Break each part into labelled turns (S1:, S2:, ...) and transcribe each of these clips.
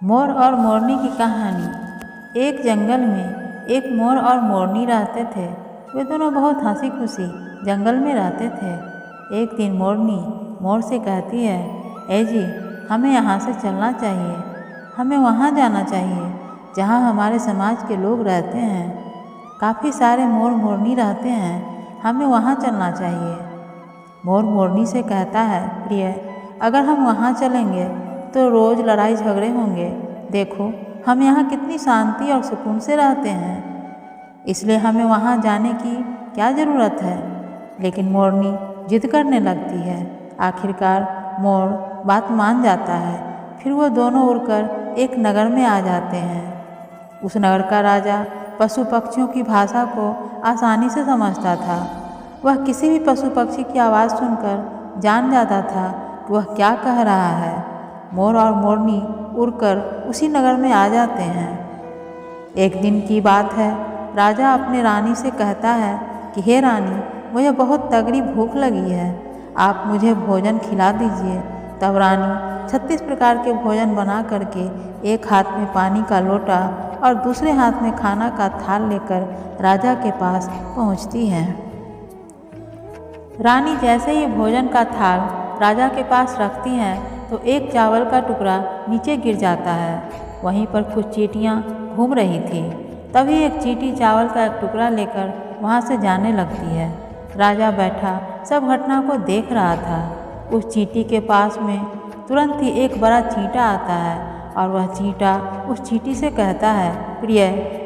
S1: मोर और मोरनी की कहानी। एक जंगल में एक मोर और मोरनी रहते थे। वे दोनों बहुत हंसी खुशी जंगल में रहते थे। एक दिन मोरनी मोर से कहती है, ए जी, हमें यहाँ से चलना चाहिए। हमें वहाँ जाना चाहिए जहाँ हमारे समाज के लोग रहते हैं। काफ़ी सारे मोर मोरनी रहते हैं, हमें वहाँ चलना चाहिए। मोर मोरनी से कहता है, प्रिय, अगर हम वहाँ चलेंगे तो रोज़ लड़ाई झगड़े होंगे। देखो, हम यहाँ कितनी शांति और सुकून से रहते हैं, इसलिए हमें वहाँ जाने की क्या ज़रूरत है। लेकिन मोरनी जिद करने लगती है। आखिरकार मोर बात मान जाता है। फिर वो दोनों उड़कर एक नगर में आ जाते हैं। उस नगर का राजा पशु पक्षियों की भाषा को आसानी से समझता था। वह किसी भी पशु पक्षी की आवाज़ सुनकर जान जाता था कि वह क्या कह रहा है। मोर और मोरनी उड़कर उसी नगर में आ जाते हैं। एक दिन की बात है। राजा अपने रानी से कहता है कि हे रानी, मुझे बहुत तगड़ी भूख लगी है, आप मुझे भोजन खिला दीजिए। तब रानी 36 प्रकार के भोजन बना करके एक हाथ में पानी का लोटा और दूसरे हाथ में खाना का थाल लेकर राजा के पास पहुंचती है। रानी जैसे ही भोजन का थाल राजा के पास रखती हैं तो एक चावल का टुकड़ा नीचे गिर जाता है। वहीं पर कुछ चींटियाँ घूम रही थी। तभी एक चींटी चावल का एक टुकड़ा लेकर वहाँ से जाने लगती है। राजा बैठा सब घटना को देख रहा था। उस चींटी के पास में तुरंत ही एक बड़ा चींटा आता है और वह चींटा उस चींटी से कहता है, प्रिय,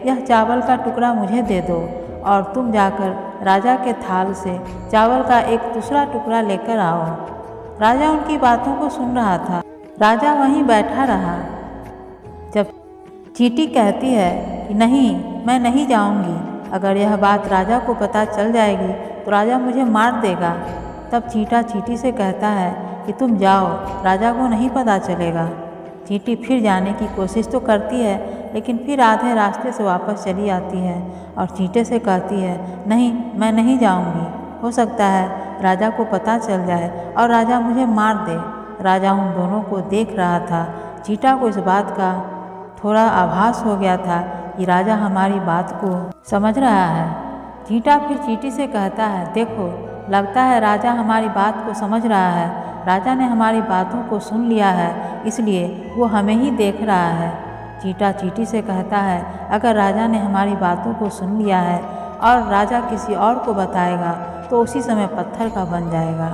S1: यह चावल का टुकड़ा मुझे दे दो और तुम जाकर राजा के थाल से चावल का एक दूसरा टुकड़ा लेकर आओ। राजा उनकी बातों को सुन रहा था। राजा वहीं बैठा रहा। जब चींटी कहती है कि नहीं, मैं नहीं जाऊंगी, अगर यह बात राजा को पता चल जाएगी तो राजा मुझे मार देगा। तब चींटा चींटी से कहता है कि तुम जाओ, राजा को नहीं पता चलेगा। चींटी फिर जाने की कोशिश तो करती है, लेकिन फिर आधे रास्ते से वापस चली आती है और चींटे से कहती है, नहीं, मैं नहीं जाऊंगी, हो सकता है राजा को पता चल जाए और राजा मुझे मार दे। राजा उन दोनों को देख रहा था। चींटा को इस बात का थोड़ा आभास हो गया था कि राजा हमारी बात को समझ रहा है। चींटा फिर चींटी से कहता है, देखो, लगता है राजा हमारी बात को समझ रहा है। राजा ने हमारी बातों को सुन लिया है, इसलिए वो हमें ही देख रहा है। चींटा चींटी से कहता है, अगर राजा ने हमारी बातों को सुन लिया है और राजा किसी और को बताएगा तो उसी समय पत्थर का बन जाएगा।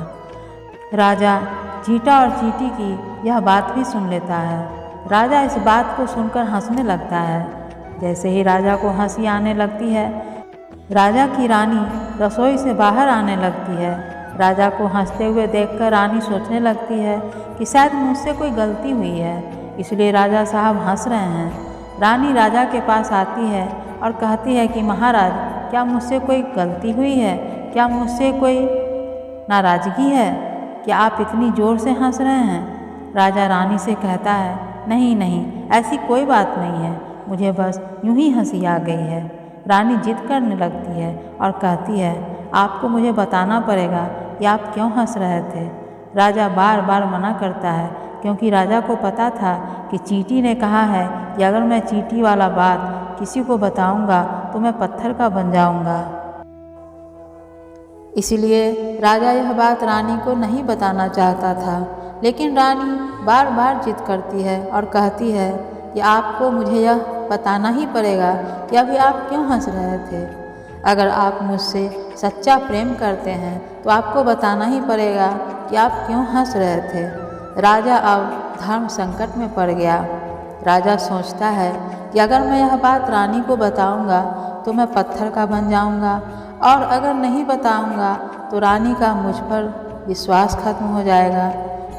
S1: राजा चींटा और चींटी की यह बात भी सुन लेता है। राजा इस बात को सुनकर हंसने लगता है। जैसे ही राजा को हंसी आने लगती है, राजा की रानी रसोई से बाहर आने लगती है। राजा को हंसते हुए देखकर रानी सोचने लगती है कि शायद मुझसे कोई गलती हुई है, इसलिए राजा साहब हंस रहे हैं। रानी राजा के पास आती है और कहती है कि महाराज, क्या मुझसे कोई गलती हुई है? क्या मुझसे कोई नाराज़गी है? क्या आप इतनी ज़ोर से हंस रहे हैं? राजा रानी से कहता है, नहीं नहीं, ऐसी कोई बात नहीं है, मुझे बस यूं ही हंसी आ गई है। रानी जिद करने लगती है और कहती है, आपको मुझे बताना पड़ेगा कि आप क्यों हंस रहे थे। राजा बार बार मना करता है, क्योंकि राजा को पता था कि चींटी ने कहा है कि अगर मैं चींटी वाला बात किसी को बताऊंगा तो मैं पत्थर का बन जाऊंगा। इसलिए राजा यह बात रानी को नहीं बताना चाहता था। लेकिन रानी बार बार जिद करती है और कहती है कि आपको मुझे यह बताना ही पड़ेगा कि अभी आप क्यों हंस रहे थे। अगर आप मुझसे सच्चा प्रेम करते हैं तो आपको बताना ही पड़ेगा कि आप क्यों हंस रहे थे। राजा अब धर्म संकट में पड़ गया। राजा सोचता है कि अगर मैं यह बात रानी को बताऊंगा तो मैं पत्थर का बन जाऊंगा, और अगर नहीं बताऊंगा तो रानी का मुझ पर विश्वास खत्म हो जाएगा।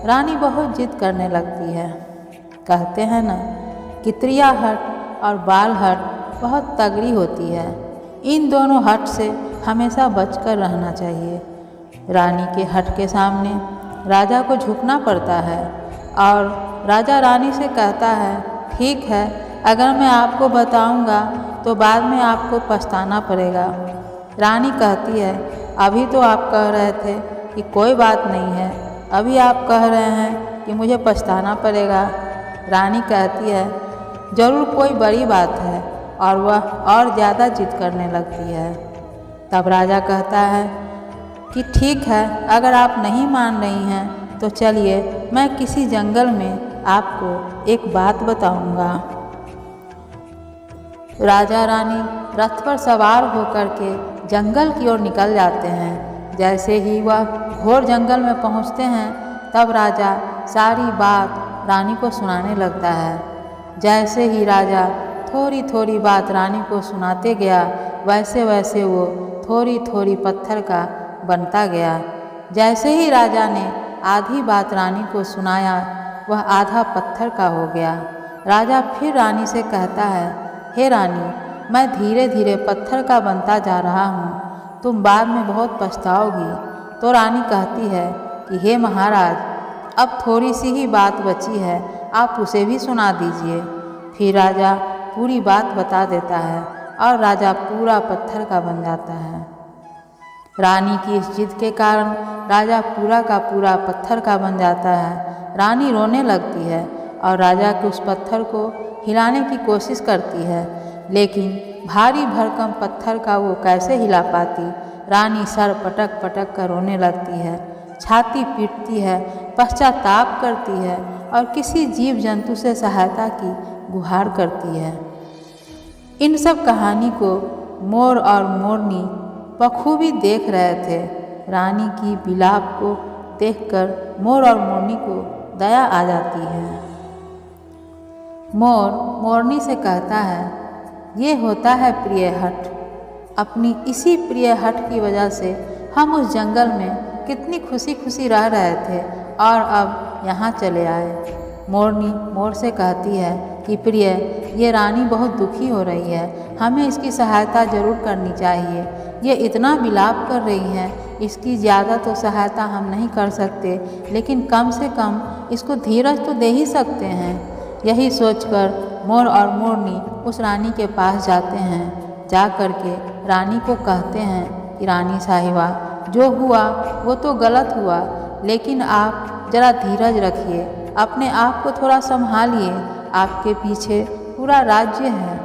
S1: रानी बहुत जिद करने लगती है। कहते हैं ना कि त्रिया हट और बाल हट बहुत तगड़ी होती है। इन दोनों हट से हमेशा बचकर रहना चाहिए। रानी के हट के सामने राजा को झुकना पड़ता है और राजा रानी से कहता है, ठीक है, अगर मैं आपको बताऊंगा तो बाद में आपको पछताना पड़ेगा। रानी कहती है, अभी तो आप कह रहे थे कि कोई बात नहीं है, अभी आप कह रहे हैं कि मुझे पछताना पड़ेगा। रानी कहती है, जरूर कोई बड़ी बात है, और वह और ज़्यादा जिद करने लगती है। तब राजा कहता है कि ठीक है, अगर आप नहीं मान रही हैं तो चलिए मैं किसी जंगल में आपको एक बात बताऊंगा। राजा रानी रथ पर सवार होकर के जंगल की ओर निकल जाते हैं। जैसे ही वह घोर जंगल में पहुंचते हैं तब राजा सारी बात रानी को सुनाने लगता है। जैसे ही राजा थोड़ी थोड़ी बात रानी को सुनाते गया, वैसे वैसे वो थोड़ी थोड़ी पत्थर का बनता गया। जैसे ही राजा ने आधी बात रानी को सुनाया, वह आधा पत्थर का हो गया। राजा फिर रानी से कहता है, हे रानी, मैं धीरे धीरे पत्थर का बनता जा रहा हूँ, तुम बाद में बहुत पछताओगी। तो रानी कहती है कि हे महाराज, अब थोड़ी सी ही बात बची है, आप उसे भी सुना दीजिए। फिर राजा पूरी बात बता देता है और राजा पूरा पत्थर का बन जाता है। रानी की इस जिद के कारण राजा पूरा का पूरा पत्थर का बन जाता है। रानी रोने लगती है और राजा के उस पत्थर को हिलाने की कोशिश करती है, लेकिन भारी भरकम पत्थर का वो कैसे हिला पाती। रानी सर पटक पटक कर रोने लगती है, छाती पीटती है, पश्चाताप करती है और किसी जीव जंतु से सहायता की गुहार करती है। इन सब कहानी को मोर और मोरनी बखूबी देख रहे थे। रानी की विलाप को देखकर मोर और मोरनी को दया आ जाती है। मोर मोरनी से कहता है, ये होता है प्रिय हठ। अपनी इसी प्रिय हठ की वजह से हम उस जंगल में कितनी खुशी खुशी रह रहे थे और अब यहाँ चले आए। मोरनी मोर से कहती है कि प्रिय, ये रानी बहुत दुखी हो रही है, हमें इसकी सहायता जरूर करनी चाहिए। ये इतना विलाप कर रही है, इसकी ज़्यादा तो सहायता हम नहीं कर सकते, लेकिन कम से कम इसको धीरज तो दे ही सकते हैं। यही सोचकर मोर और मोरनी उस रानी के पास जाते हैं। जा कर के रानी को कहते हैं कि रानी साहिबा, जो हुआ वो तो गलत हुआ, लेकिन आप ज़रा धीरज रखिए, अपने आप को थोड़ा संभालिए, आपके पीछे पूरा राज्य है।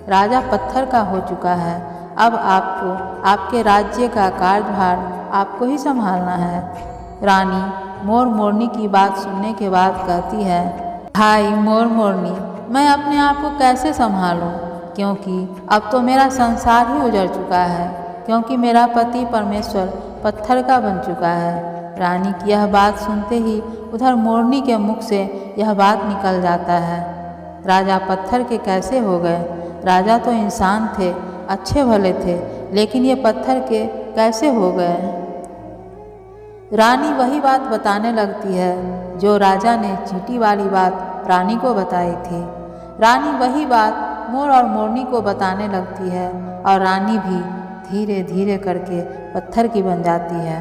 S1: राजा पत्थर का हो चुका है, अब आपको आपके राज्य का कार्यभार आपको ही संभालना है। रानी मोर मोरनी की बात सुनने के बाद कहती है, भाई मोर मोरनी, मैं अपने आप को कैसे संभालूं, क्योंकि अब तो मेरा संसार ही उजड़ चुका है, क्योंकि मेरा पति परमेश्वर पत्थर का बन चुका है। रानी की यह बात सुनते ही उधर मोरनी के मुख से यह बात निकल जाता है, राजा पत्थर के कैसे हो गए? राजा तो इंसान थे, अच्छे भले थे, लेकिन ये पत्थर के कैसे हो गए? रानी वही बात बताने लगती है जो राजा ने चींटी वाली बात रानी को बताई थी। रानी वही बात मोर और मोरनी को बताने लगती है और रानी भी धीरे धीरे करके पत्थर की बन जाती है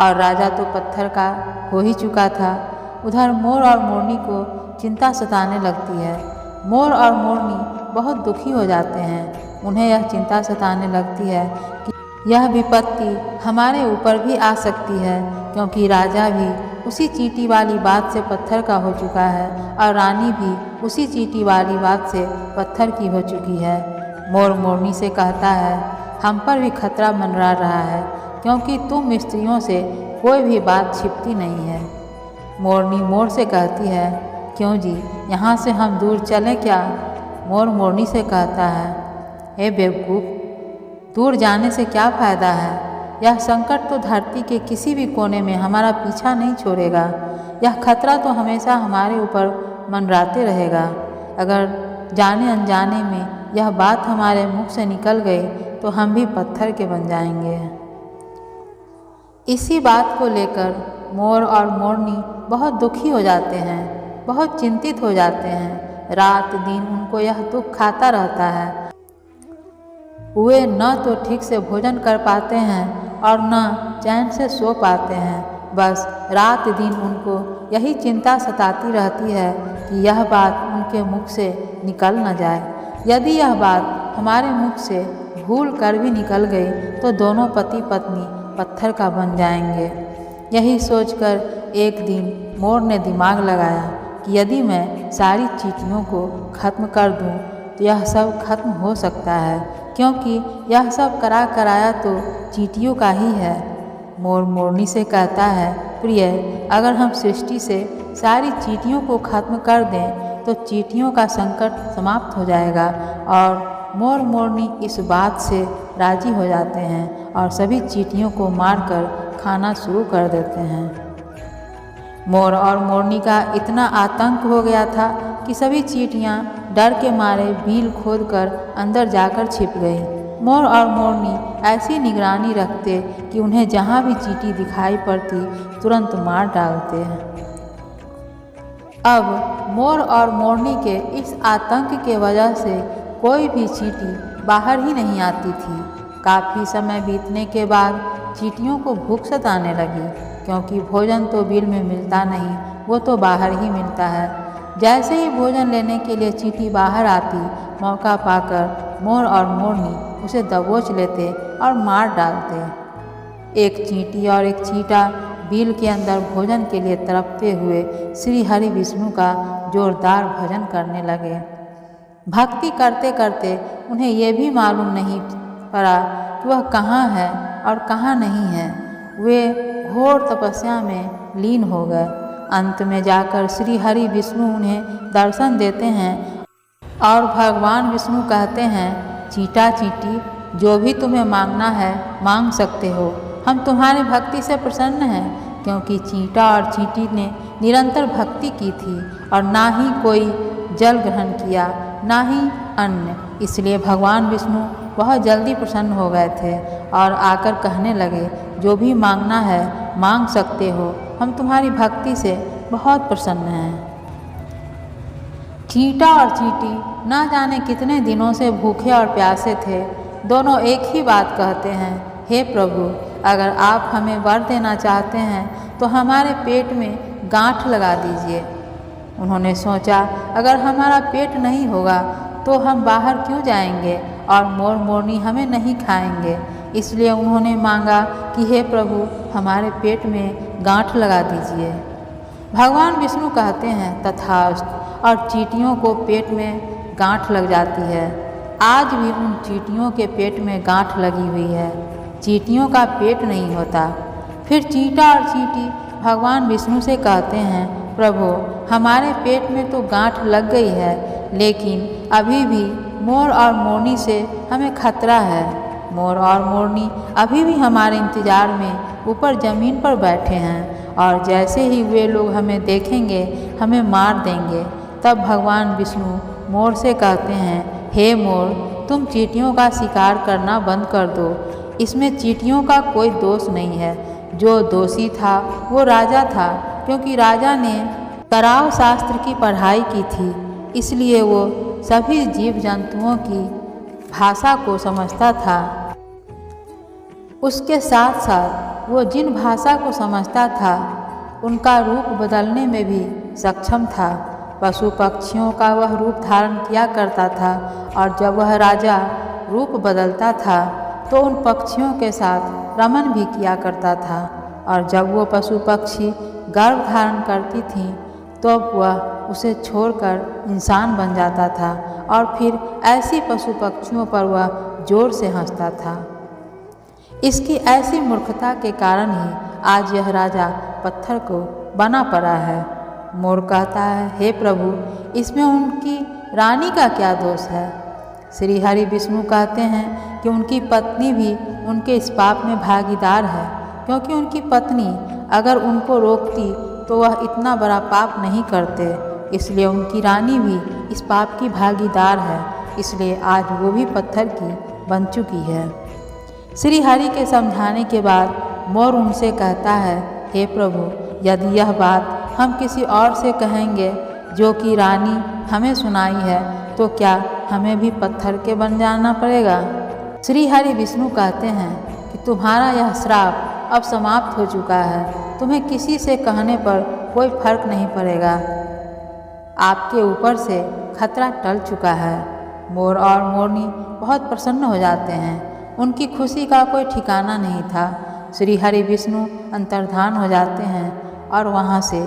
S1: और राजा तो पत्थर का हो ही चुका था। उधर मोर और मोरनी को चिंता सताने लगती है। मोर और मोरनी बहुत दुखी हो जाते हैं। उन्हें यह चिंता सताने लगती है कि यह विपत्ति हमारे ऊपर भी आ सकती है, क्योंकि राजा भी उसी चींटी वाली बात से पत्थर का हो चुका है और रानी भी उसी चींटी वाली बात से पत्थर की हो चुकी है। मोर मोरनी से कहता है, हम पर भी खतरा मंडरा रहा है, क्योंकि तुम स्त्रियों से कोई भी बात छिपती नहीं है। मोरनी मोर से कहती है, क्यों जी, यहाँ से हम दूर चलें क्या? मोर मोरनी से कहता है, हे बेवकूफ़, दूर जाने से क्या फ़ायदा है? यह संकट तो धरती के किसी भी कोने में हमारा पीछा नहीं छोड़ेगा। यह खतरा तो हमेशा हमारे ऊपर मंडराते रहेगा। अगर जाने अनजाने में यह बात हमारे मुख से निकल गई तो हम भी पत्थर के बन जाएंगे। इसी बात को लेकर मोर और मोरनी बहुत दुखी हो जाते हैं, बहुत चिंतित हो जाते हैं। रात दिन उनको यह दुख खाता रहता है। वे न तो ठीक से भोजन कर पाते हैं और न चैन से सो पाते हैं। बस रात दिन उनको यही चिंता सताती रहती है कि यह बात उनके मुख से निकल न जाए। यदि यह बात हमारे मुख से भूल कर भी निकल गई तो दोनों पति पत्नी पत्थर का बन जाएंगे। यही सोचकर एक दिन मोर ने दिमाग लगाया कि यदि मैं सारी चींटियों को खत्म कर दूं तो यह सब खत्म हो सकता है, क्योंकि यह सब करा कराया तो चींटियों का ही है। मोर मोरनी से कहता है, प्रिय, अगर हम सृष्टि से सारी चींटियों को खत्म कर दें तो चींटियों का संकट समाप्त हो जाएगा। और मोर मोरनी इस बात से राजी हो जाते हैं और सभी चींटियों को मारकर खाना शुरू कर देते हैं। मोर और मोरनी का इतना आतंक हो गया था कि सभी चींटियां डर के मारे बिल खोदकर अंदर जाकर छिप गई। मोर और मोरनी ऐसी निगरानी रखते कि उन्हें जहां भी चींटी दिखाई पड़ती तुरंत मार डालते हैं। अब मोर और मोरनी के इस आतंक के वजह से कोई भी चींटी बाहर ही नहीं आती थी। काफ़ी समय बीतने के बाद चींटियों को भूख सताने लगी, क्योंकि भोजन तो बिल में मिलता नहीं, वो तो बाहर ही मिलता है। जैसे ही भोजन लेने के लिए चींटी बाहर आती, मौका पाकर मोर और मोरनी उसे दबोच लेते और मार डालते। एक चींटी और एक चींटा बिल के अंदर भोजन के लिए तड़पते हुए श्री हरि विष्णु का जोरदार भजन करने लगे। भक्ति करते करते उन्हें यह भी मालूम नहीं पड़ा कि वह कहाँ है और कहाँ नहीं है। वे घोर तपस्या में लीन हो गए। अंत में जाकर श्री हरि विष्णु उन्हें दर्शन देते हैं और भगवान विष्णु कहते हैं, चींटा चींटी, जो भी तुम्हें मांगना है मांग सकते हो। हम तुम्हारी भक्ति से प्रसन्न हैं, क्योंकि चींटा और चींटी ने निरंतर भक्ति की थी और ना ही कोई जल ग्रहण किया, ना ही अन्न। इसलिए भगवान विष्णु बहुत जल्दी प्रसन्न हो गए थे और आकर कहने लगे, जो भी मांगना है मांग सकते हो, हम तुम्हारी भक्ति से बहुत प्रसन्न हैं। चींटा और चींटी ना जाने कितने दिनों से भूखे और प्यासे थे। दोनों एक ही बात कहते हैं, हे प्रभु, अगर आप हमें वर देना चाहते हैं तो हमारे पेट में गांठ लगा दीजिए। उन्होंने सोचा, अगर हमारा पेट नहीं होगा तो हम बाहर क्यों जाएंगे और मोर मोरनी हमें नहीं खाएंगे। इसलिए उन्होंने मांगा कि हे प्रभु, हमारे पेट में गांठ लगा दीजिए। भगवान विष्णु कहते हैं, तथास्तु, और चींटियों को पेट में गांठ लग जाती है। आज भी उन चींटियों के पेट में गांठ लगी हुई है। चींटियों का पेट नहीं होता। फिर चींटा और चींटी भगवान विष्णु से कहते हैं, प्रभु, हमारे पेट में तो गांठ लग गई है, लेकिन अभी भी मोर और मोरनी से हमें खतरा है। मोर और मोरनी अभी भी हमारे इंतज़ार में ऊपर ज़मीन पर बैठे हैं और जैसे ही वे लोग हमें देखेंगे हमें मार देंगे। तब भगवान विष्णु मोर से कहते हैं, हे मोर, तुम चींटियों का शिकार करना बंद कर दो। इसमें चींटियों का कोई दोष नहीं है। जो दोषी था वो राजा था, क्योंकि राजा ने कराव शास्त्र की पढ़ाई की थी, इसलिए वो सभी जीव जंतुओं की भाषा को समझता था। उसके साथ साथ वो जिन भाषा को समझता था उनका रूप बदलने में भी सक्षम था। पशु पक्षियों का वह रूप धारण किया करता था और जब वह राजा रूप बदलता था तो उन पक्षियों के साथ रमन भी किया करता था। और जब वो पशु पक्षी गर्भ धारण करती थीं तो वह उसे छोड़कर इंसान बन जाता था और फिर ऐसी पशु पक्षियों पर वह जोर से हंसता था। इसकी ऐसी मूर्खता के कारण ही आज यह राजा पत्थर को बना पड़ा है। मोर कहता है, हे प्रभु, इसमें उनकी रानी का क्या दोष है। श्री हरि विष्णु कहते हैं कि उनकी पत्नी भी उनके इस पाप में भागीदार है, क्योंकि उनकी पत्नी अगर उनको रोकती तो वह इतना बड़ा पाप नहीं करते। इसलिए उनकी रानी भी इस पाप की भागीदार है, इसलिए आज वो भी पत्थर की बन चुकी है। श्री हरि के समझाने के बाद मोर उनसे कहता है, हे प्रभु, यदि यह बात हम किसी और से कहेंगे जो कि रानी हमें सुनाई है तो क्या हमें भी पत्थर के बन जाना पड़ेगा। श्री हरि विष्णु कहते हैं कि तुम्हारा यह श्राप अब समाप्त हो चुका है। तुम्हें किसी से कहने पर कोई फर्क नहीं पड़ेगा। आपके ऊपर से खतरा टल चुका है। मोर और मोरनी बहुत प्रसन्न हो जाते हैं। उनकी खुशी का कोई ठिकाना नहीं था। श्री हरि विष्णु अंतर्धान हो जाते हैं और वहाँ से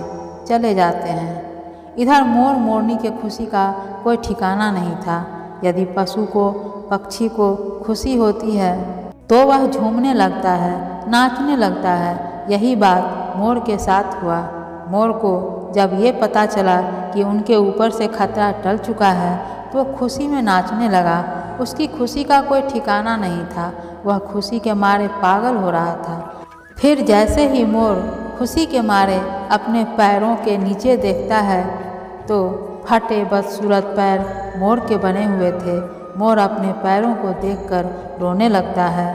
S1: चले जाते हैं। इधर मोर मोरनी के खुशी का कोई ठिकाना नहीं था। यदि पशु को, पक्षी को खुशी होती है तो वह झूमने लगता है, नाचने लगता है। यही बात मोर के साथ हुआ। मोर को जब ये पता चला कि उनके ऊपर से खतरा टल चुका है तो वह खुशी में नाचने लगा। उसकी खुशी का कोई ठिकाना नहीं था, वह खुशी के मारे पागल हो रहा था। फिर जैसे ही मोर खुशी के मारे अपने पैरों के नीचे देखता है तो फटे बदसूरत पैर मोर के बने हुए थे। मोर अपने पैरों को देखकर रोने लगता है।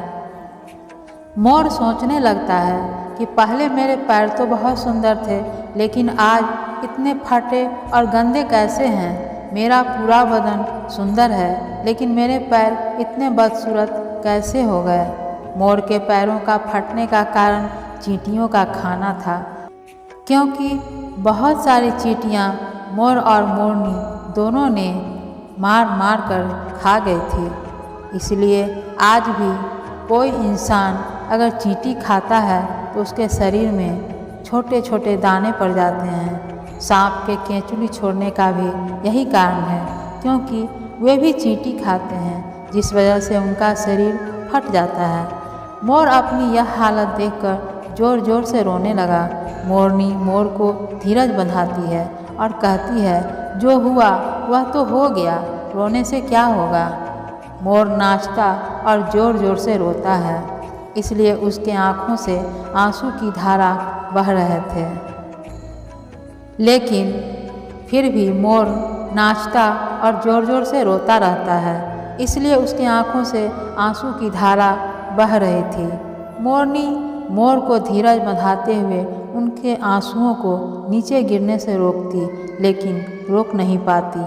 S1: मोर सोचने लगता है कि पहले मेरे पैर तो बहुत सुंदर थे, लेकिन आज इतने फटे और गंदे कैसे हैं। मेरा पूरा बदन सुंदर है, लेकिन मेरे पैर इतने बदसूरत कैसे हो गए। मोर के पैरों का फटने का कारण चींटियों का खाना था, क्योंकि बहुत सारी चींटियाँ मोर और मोरनी दोनों ने मार मार कर खा गई थी। इसलिए आज भी कोई इंसान अगर चींटी खाता है तो उसके शरीर में छोटे छोटे दाने पड़ जाते हैं। सांप के केंचुली छोड़ने का भी यही कारण है, क्योंकि वे भी चींटी खाते हैं, जिस वजह से उनका शरीर फट जाता है। मोर अपनी यह हालत देखकर जोर जोर से रोने लगा। मोरनी मोर को धीरज बंधाती है और कहती है, जो हुआ वह तो हो गया, रोने से क्या होगा। मोर नाचता और जोर जोर से रोता है, इसलिए उसके आँखों से आंसू की धारा बह रहे थे। लेकिन फिर भी मोर नाचता और जोर जोर से रोता रहता है, इसलिए उसकी आँखों से आंसू की धारा बह रही थी। मोरनी मोर को धीरज बंधाते हुए उनके आंसुओं को नीचे गिरने से रोकती, लेकिन रोक नहीं पाती।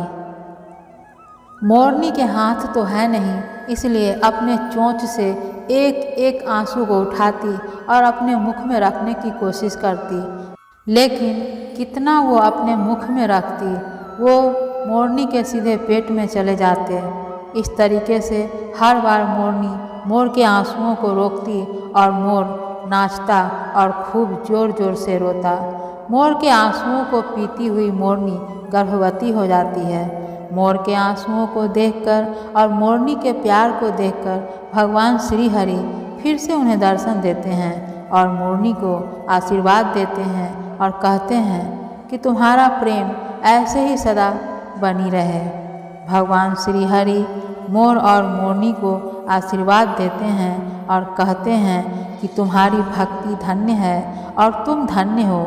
S1: मोरनी के हाथ तो है नहीं, इसलिए अपने चोंच से एक एक आंसू को उठाती और अपने मुख में रखने की कोशिश करती, लेकिन कितना वो अपने मुख में रखती, वो मोरनी के सीधे पेट में चले जाते। इस तरीके से हर बार मोरनी मोर के आंसुओं को रोकती और मोर नाचता और खूब जोर जोर से रोता। मोर के आंसुओं को पीती हुई मोरनी गर्भवती हो जाती है। मोर के आंसुओं को देखकर और मोरनी के प्यार को देखकर भगवान श्री हरि फिर से उन्हें दर्शन देते हैं और मोरनी को आशीर्वाद देते हैं और कहते हैं कि तुम्हारा प्रेम ऐसे ही सदा बनी रहे। भगवान श्री हरि मोर और मोरनी को आशीर्वाद देते हैं और कहते हैं कि तुम्हारी भक्ति धन्य है और तुम धन्य हो।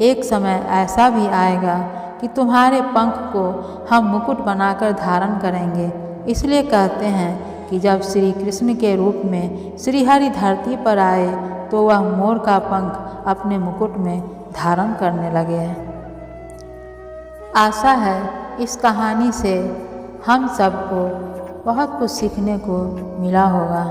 S1: एक समय ऐसा भी आएगा कि तुम्हारे पंख को हम मुकुट बनाकर धारण करेंगे। इसलिए कहते हैं कि जब श्री कृष्ण के रूप में श्री हरि धरती पर आए तो वह मोर का पंख अपने मुकुट में धारण करने लगे। आशा है इस कहानी से हम सबको बहुत कुछ सीखने को मिला होगा।